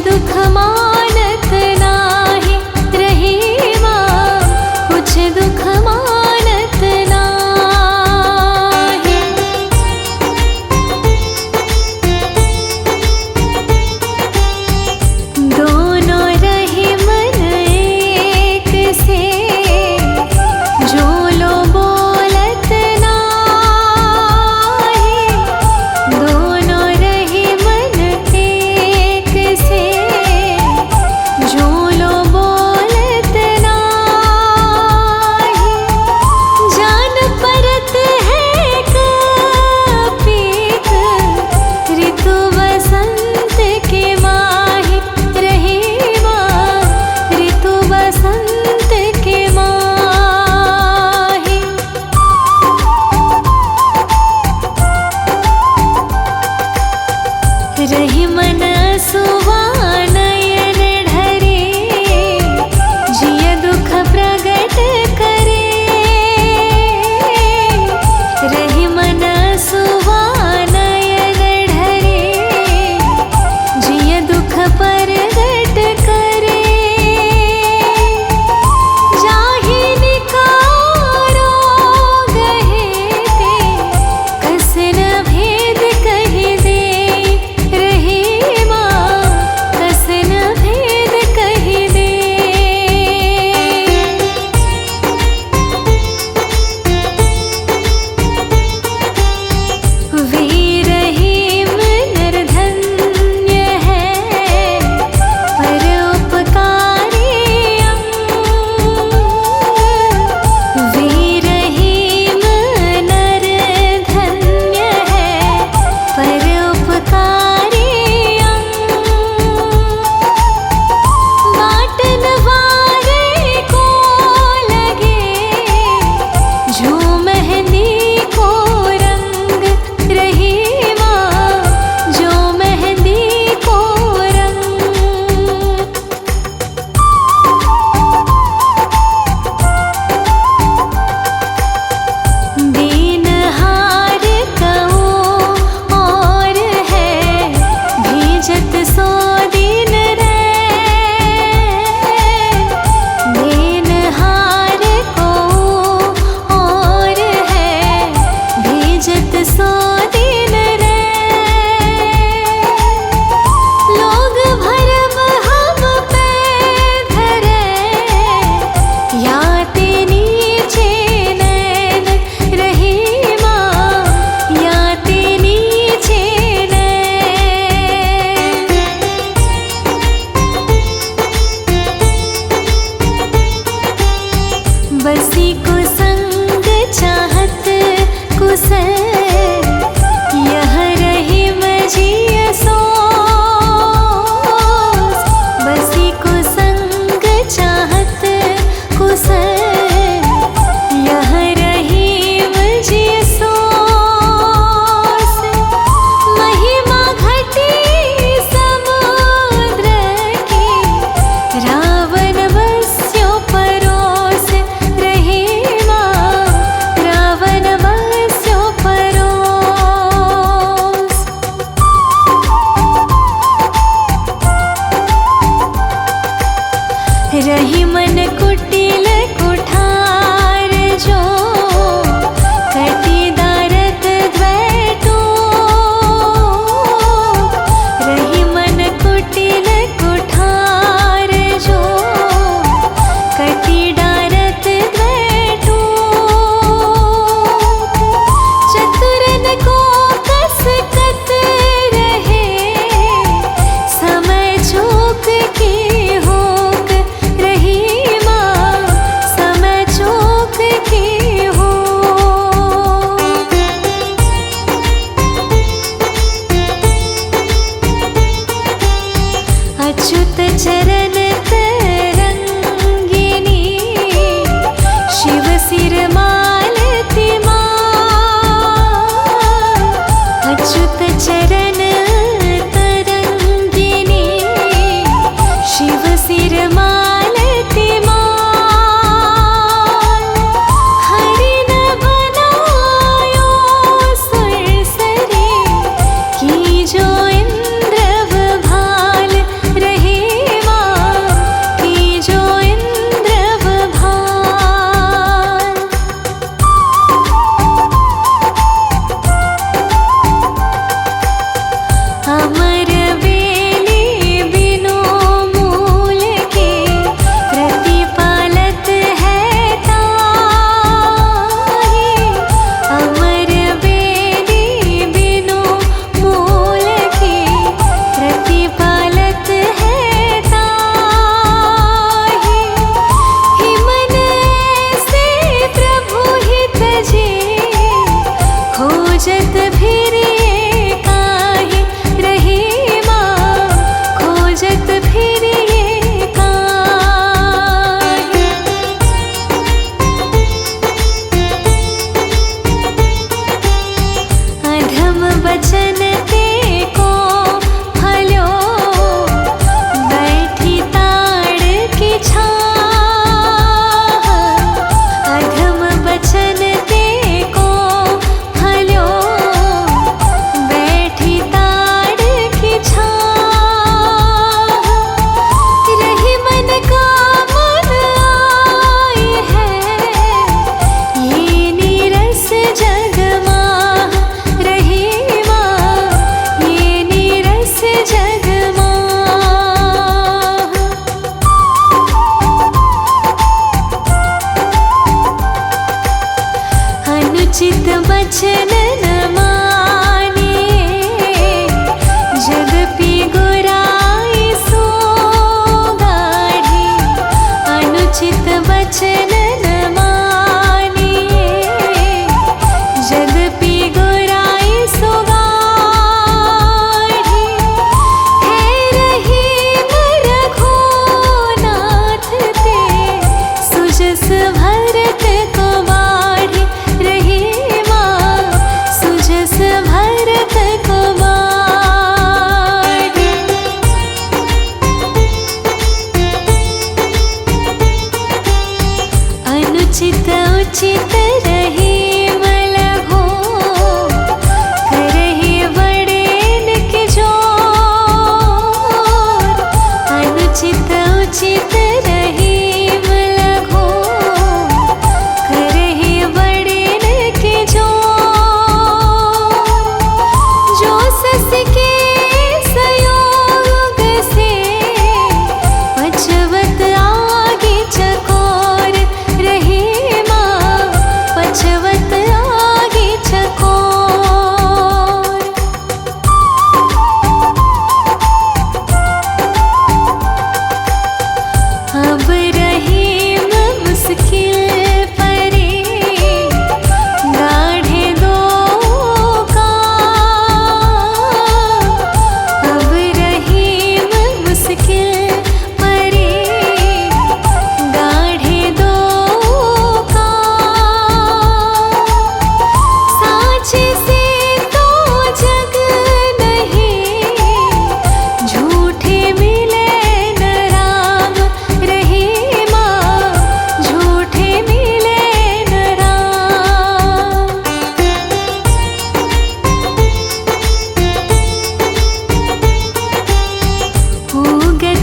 दुख मानत नाही, रही माँ कुछ दुख मानत नाही। दोनों रही मन एक से, जो लो बोलत नाही। दोनों रही मन एक से, जो लो बोलत नाही। जान परत है कपीक, ऋतु बसंत के माही, रही माँ ऋतु बसंत के माही। रही मन सुवा नयन ढरे, जिय दुख प्रगट करे। रही मन सुवा नयन ढरे, जिय दुख प्रगट करे। जाहि निकारो गहे ते, कस न भेद कहि दे। रही माँ कस न भेद कहि दे। वीर रहीम नर धन्य है, पर उपकारी अंग। वीर रहीम नर धन्य है, पर उपकारी अंग। बाटन वारे को लगे, जो मेहंदी को रंग। रही माँ जो मेहंदी को रंग। दीन हार कहो और है, भीजत सो दिन रे। दीन हार को और है, भीजत सो दिन रे। लोग भरम हम पे धरे, याते नीचे नैन। रही माँ याते नीचे नैन। बसी को संग चाहत कुशल, यह रही मजीय सोस। बसी को संग चाहत कुशल, यह रही मजीय सोस। महिमा घटी समुद्र की, रावण बस्यो परोस। रही माँ रावण बस्यो परोस। रही मन कुटिल कुठार, जो कटी दारत द्वैटो। रही मन कुटिल कुठार, जो कटी डारत द्वैटो। चतुरन को कस कत रहे, समय चूक की होक। रही माँ समय चूक की होक। अच्युत चरण तरंगिनी, शिव सिर मालती माँ। अच्युत चरण तरंगिनी, शिव सिर मालती माँ। हरि न बनायो सुरसरी, की जो इंद्र भाल।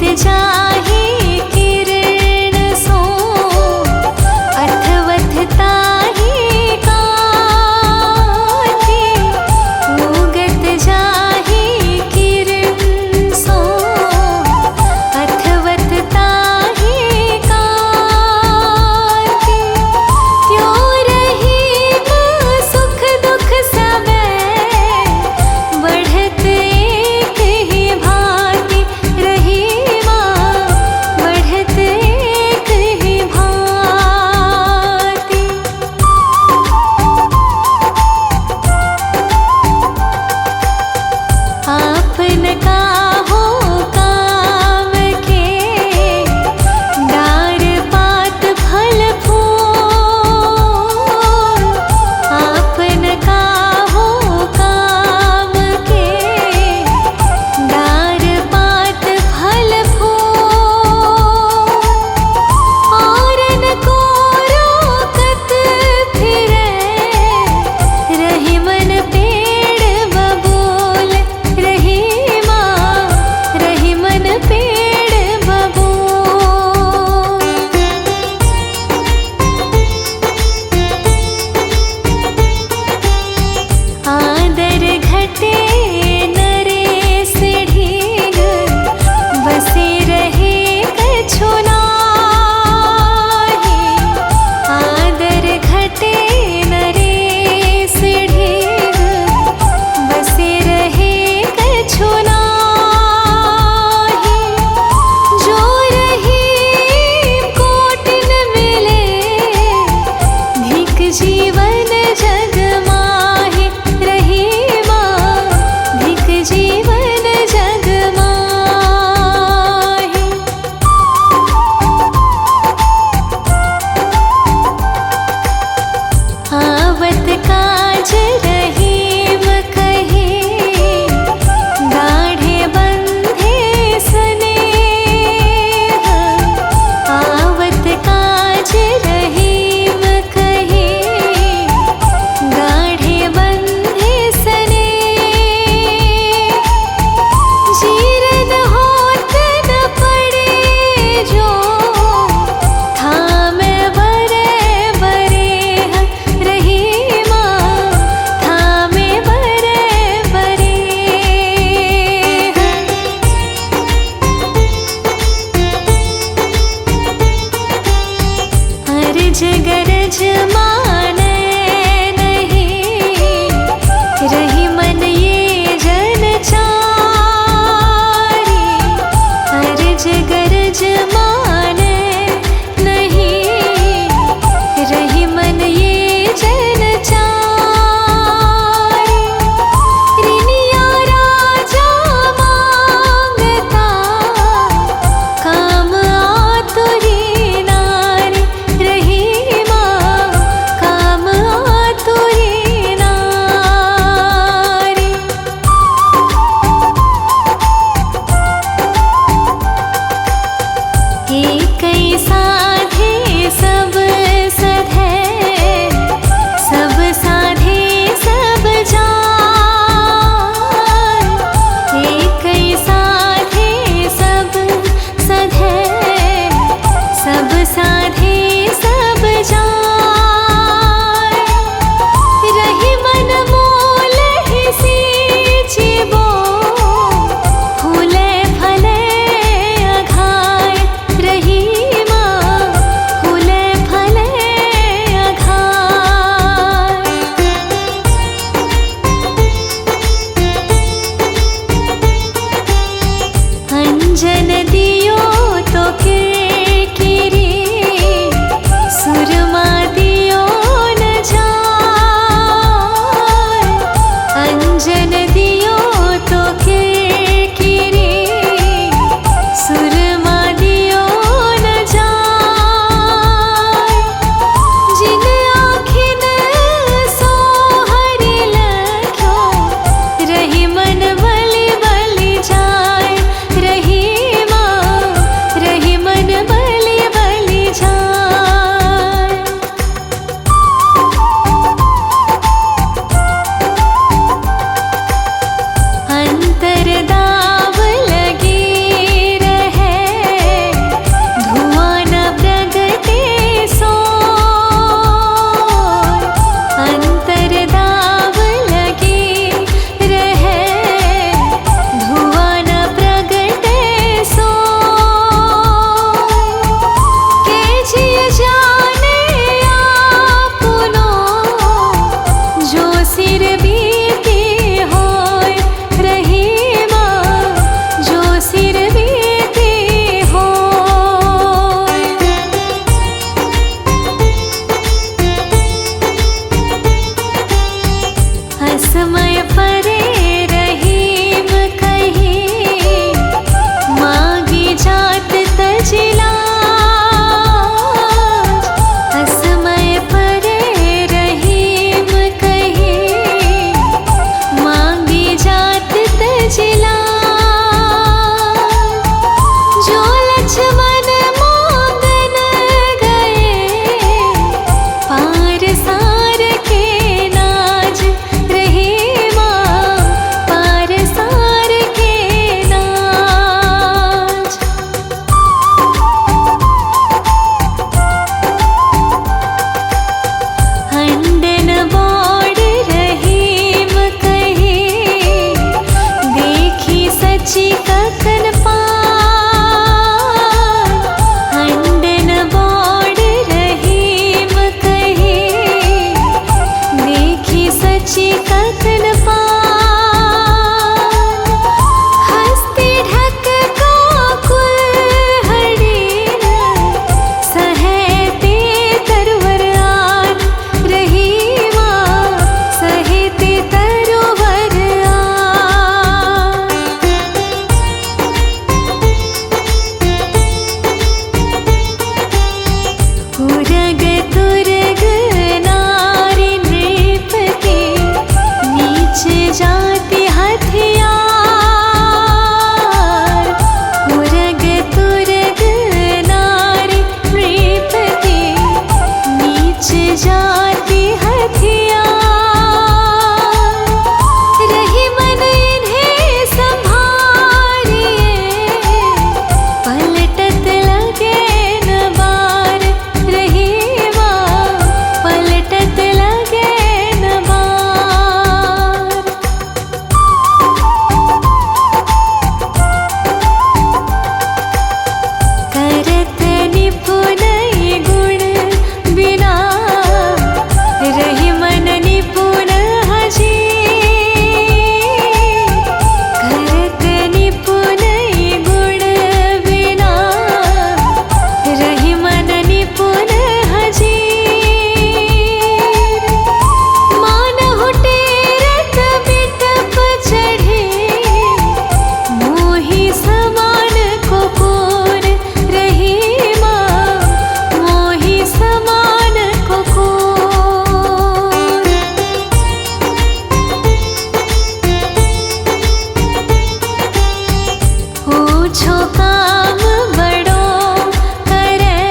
जाहि किरण सो अथवथ ताहि कांति उगत जाहि किरण सो अथवथ ताहि कांति त्यों रहीम सुख दुख सबे बढ़त एक ही भांति रहीमा बढ़त एक ही भांति। आपन काहो काम के डार पात फल फूल आपन काहो काम के डार पात फल फूल औरन को रोकत फिरे रही मन पेड़ बबूल रहीमा रही मन पेड़ बबूल। आदर घटे नरेश ढीग बसे रहे कछु नाहि आदर घटे नरेश ढीग बसे रहे कछु नाहि जो रहीम कोटिन मिले धिक जीवन जग माहि रहीमा धिक जीवन जग माहि। आवत काज रहीम कहे गाढ़े बंधे स्नेह आवत काज रहीम कहे गाढ़े बंधे स्नेह जीरन होत न पड़े जो थाम बरे बरे रहीमा थामे बरे बरे। अर्ज गरज माने नहीं रही मन ये जन चारी अर्ज गरज माने नहीं रही मन ये जन चारी रिनिया राजा मांगता काम आतुरी नारी रहीमा काम आतुरी नारी। एकई साधे सब सधे सब साधे सब जान एकई साधे सब सधे सब साधे सब जान रही मन मोल ही सींचिबो फूले फले अघाय रहीमा फूले फले अघाय। अंजन दियो तो किरकिरी सुरमा दियो न जाय अंजन दियो तो किरकिरी सुरमा दियो न जाय जिन आँखिन सो हरि लख्यो रही मन बलि बलि जाय रहीमा काम बड़ो करे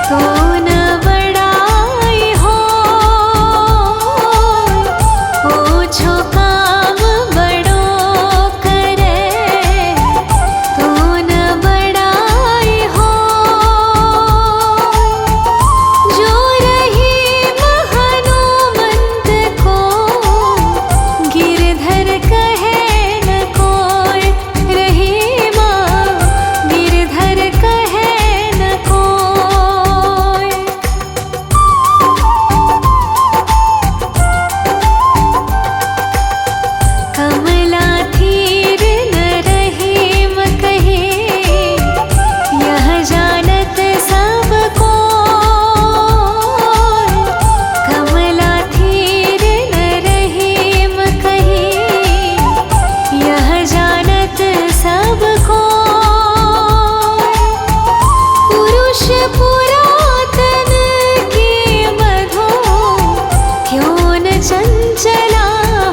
तो न बड़ाई हो। पूछो काम बड़ो करे तो न बड़ाई हो। जो रहीम हनुमंत को गिरधर कहे न कोई, रहीमा गिरधर कहे न कोई। कमला थीर न रहीम कहे यह जानत सब कोई। कमला थीर न रहीम कहे यह जानत सब कोई। पुरुष पुरातन के मधो क्यों न चंचला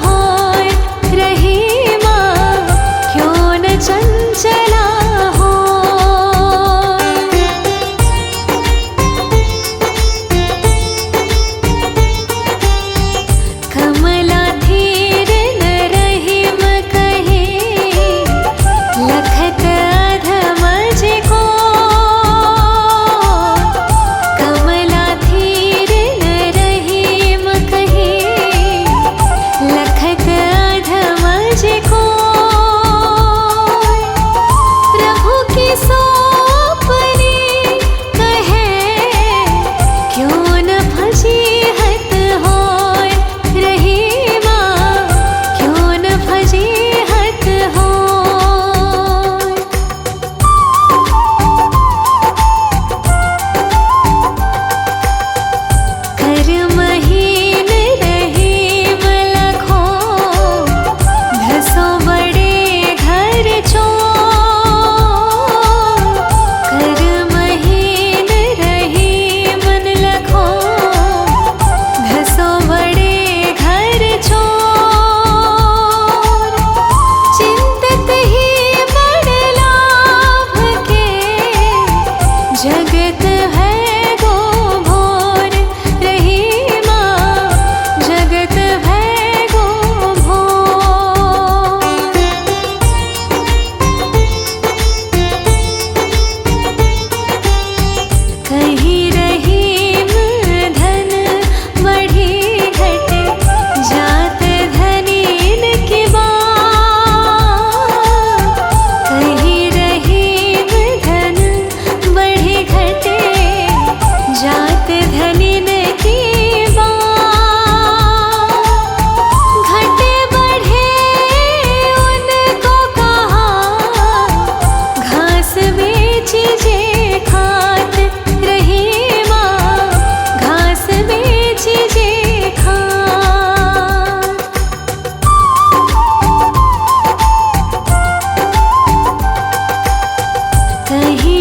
होय, रहीमा क्यों न चंचला होय। कमला थीर न रहीम कहे लखत अधमज को। कमला थीर न रहीम कहे लखत अधमज को। प्रभु की सोपनी कहे क्यों न फजीहत होय, रहीमा क्यों न फजीहत होय। कर महीन रहीम लखो धसो बड़े घर चोर। कर महीन रहीम लखो धसो बड़े घर चोर। चिंतत ही बड़ लाभ के जगत है गो भोर, रहीमा जगत है गो भोर। कहीं रहीम धन बढ़ी घटे जात धनीन की बात। कहीं रहीम धन बढ़ी घटे जात धनीन की बात। घटे बढ़े उनको कहा घास बेची जे खात, रहीमा घास बेची जे खात। कहीं